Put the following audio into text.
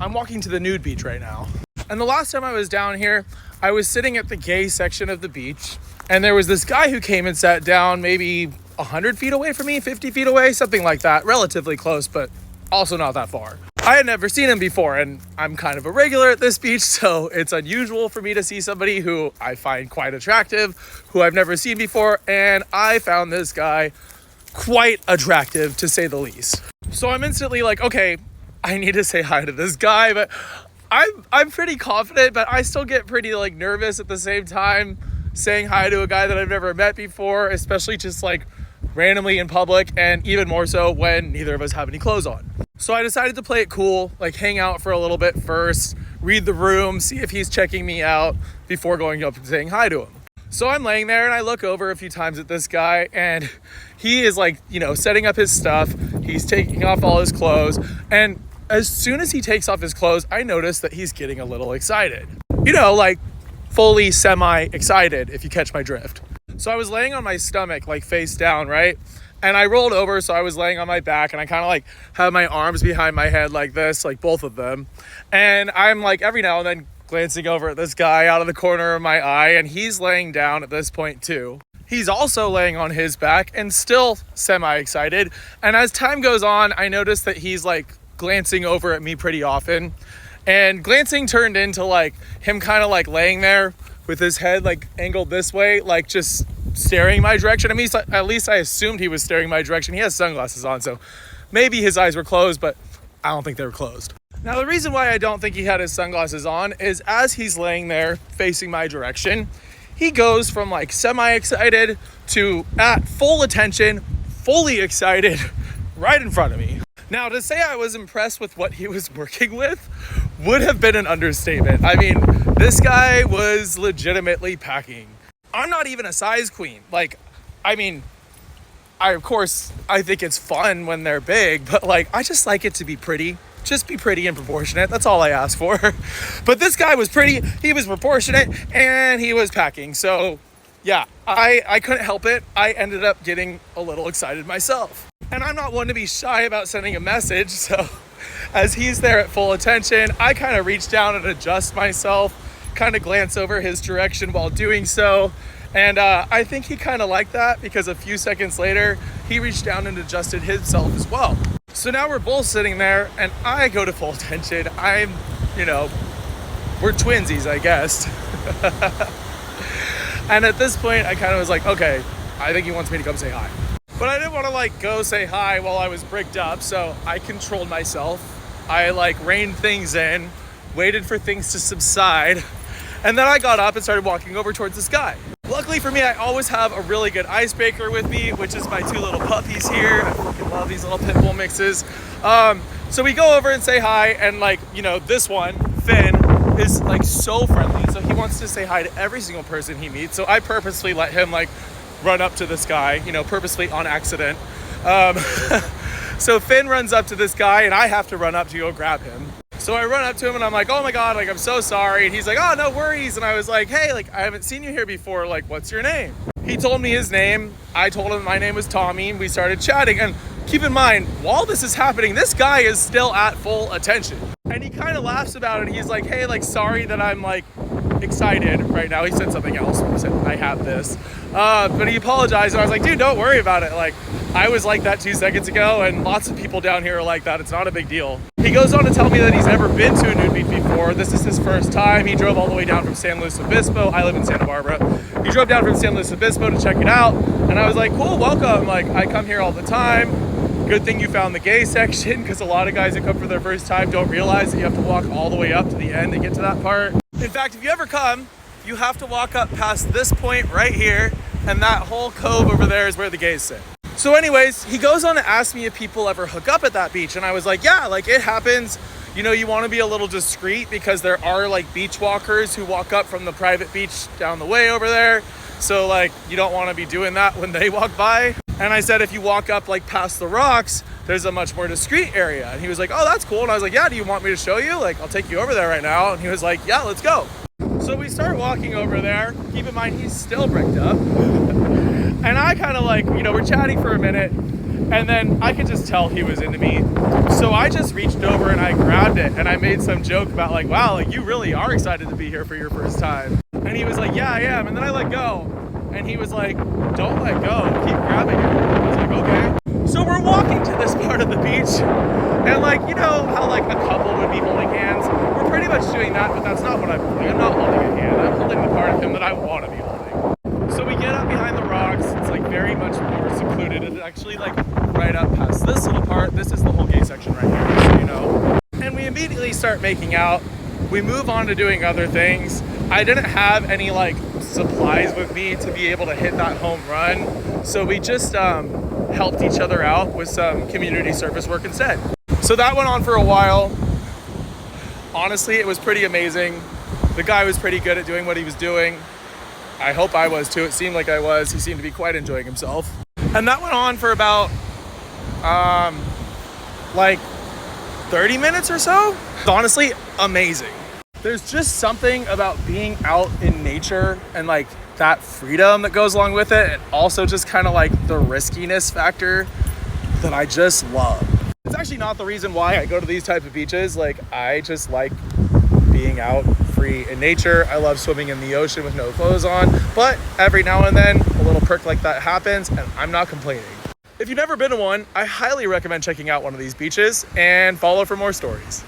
I'm walking to the nude beach right now. And the last time I was down here, I was sitting at the gay section of the beach, and there was this guy who came and sat down maybe 100 feet away from me, 50 feet away, something like that. Relatively close, but also not that far. I had never seen him before, and I'm kind of a regular at this beach, so it's unusual for me to see somebody who I find quite attractive, who I've never seen before, and I found this guy quite attractive, to say the least. So I'm instantly like, okay, I need to say hi to this guy, but I'm pretty confident, but I still get pretty like nervous at the same time saying hi to a guy that I've never met before, especially just like randomly in public, and even more so when neither of us have any clothes on. So I decided to play it cool, like hang out for a little bit first, read the room, see if he's checking me out before going up and saying hi to him. So I'm laying there and I look over a few times at this guy, and he is like, setting up his stuff. He's taking off all his clothes, and as soon as he takes off his clothes, I notice that he's getting a little excited. Like fully semi-excited, if you catch my drift. So I was laying on my stomach, like face down, right? And I rolled over, so I was laying on my back, and I kind of like have my arms behind my head like this, like both of them. And I'm like every now and then glancing over at this guy out of the corner of my eye, and he's laying down at this point too. He's also laying on his back and still semi-excited. And as time goes on, I notice that he's like glancing over at me pretty often. And glancing turned into like him kind of like laying there with his head like angled this way, like just staring my direction. I mean, at least I assumed he was staring my direction. He has sunglasses on, so maybe his eyes were closed, but I don't think they were closed. Now, the reason why I don't think he had his sunglasses on is as he's laying there facing my direction, he goes from like semi-excited to at full attention, fully excited, right in front of me. Now, to say I was impressed with what he was working with would have been an understatement. I mean, this guy was legitimately packing. I'm not even a size queen. I think it's fun when they're big, but I just like it to be pretty. Just be pretty and proportionate. That's all I ask for. But this guy was pretty, he was proportionate, and he was packing. So yeah, I couldn't help it. I ended up getting a little excited myself. And I'm not one to be shy about sending a message. So as he's there at full attention, I kind of reach down and adjust myself, kind of glance over his direction while doing so. And I think he kind of liked that, because a few seconds later, he reached down and adjusted himself as well. So now we're both sitting there, and I go to full attention. We're twinsies, I guess. And at this point, I kind of was like, okay, I think he wants me to come say hi. But I didn't want to go say hi while I was bricked up, so I controlled myself. I reined things in, waited for things to subside, and then I got up and started walking over towards this guy. Luckily for me, I always have a really good icebreaker with me, which is my two little puppies here. I fucking love these little pit bull mixes. So we go over and say hi, and this one, Finn, is so friendly. So he wants to say hi to every single person he meets. So I purposely let him run up to this guy, purposely on accident. So Finn runs up to this guy, and I have to run up to go grab him. So I run up to him and I'm like, oh my God, I'm so sorry. And he's like, oh, no worries. And I was like, hey, I haven't seen you here before. What's your name? He told me his name. I told him my name was Tommy, and we started chatting. And keep in mind, while this is happening, this guy is still at full attention. And he kind of laughs about it. He's like, hey, sorry that I'm excited right now. He said something else. He said, I have this. But he apologized. And I was like, dude, don't worry about it. I was like that 2 seconds ago, and lots of people down here are like that. It's not a big deal. He goes on to tell me that he's never been to a nude beach before. This is his first time. He drove all the way down from San Luis Obispo. I live in Santa Barbara. He drove down from San Luis Obispo to check it out. And I was like, cool, welcome. I come here all the time. Good thing you found the gay section, because a lot of guys that come for their first time don't realize that you have to walk all the way up to the end to get to that part. In fact, if you ever come, you have to walk up past this point right here, and that whole cove over there is where the gays sit. So anyways, he goes on to ask me if people ever hook up at that beach, and I was like, yeah, it happens. You want to be a little discreet, because there are beach walkers who walk up from the private beach down the way over there. So you don't want to be doing that when they walk by. And I said, if you walk up past the rocks, there's a much more discreet area. And he was like, oh, that's cool. And I was like, yeah, do you want me to show you? I'll take you over there right now. And he was like, yeah, let's go. So we start walking over there. Keep in mind, he's still bricked up. And I kind of we're chatting for a minute. And then I could just tell he was into me. So I just reached over and I grabbed it and I made some joke about like, wow, like you really are excited to be here for your first time. And he was like, yeah, I am. And then I let go. And he was like, don't let go, keep grabbing it. I was like, okay. So we're walking to this part of the beach. And like, you know how like a couple would be holding hands? We're pretty much doing that, but that's not what I'm doing. I'm not holding a hand. I'm holding the part of him that I want to be holding. So we get up behind the rocks. It's like very much more secluded. It's actually like right up past this little part. This is the whole gay section right here, so you know. And we immediately start making out. We move on to doing other things. I didn't have any like supplies with me to be able to hit that home run. So we just helped each other out with some community service work instead. So that went on for a while. Honestly, it was pretty amazing. The guy was pretty good at doing what he was doing. I hope I was too. It seemed like I was. He seemed to be quite enjoying himself. And that went on for about like 30 minutes or so. Honestly, amazing. There's just something about being out in nature and like that freedom that goes along with it, and also just kind of like the riskiness factor that I just love. It's actually not the reason why I go to these type of beaches. Like I just like being out free in nature. I love swimming in the ocean with no clothes on, but every now and then a little perk like that happens and I'm not complaining. If you've never been to one, I highly recommend checking out one of these beaches and follow for more stories.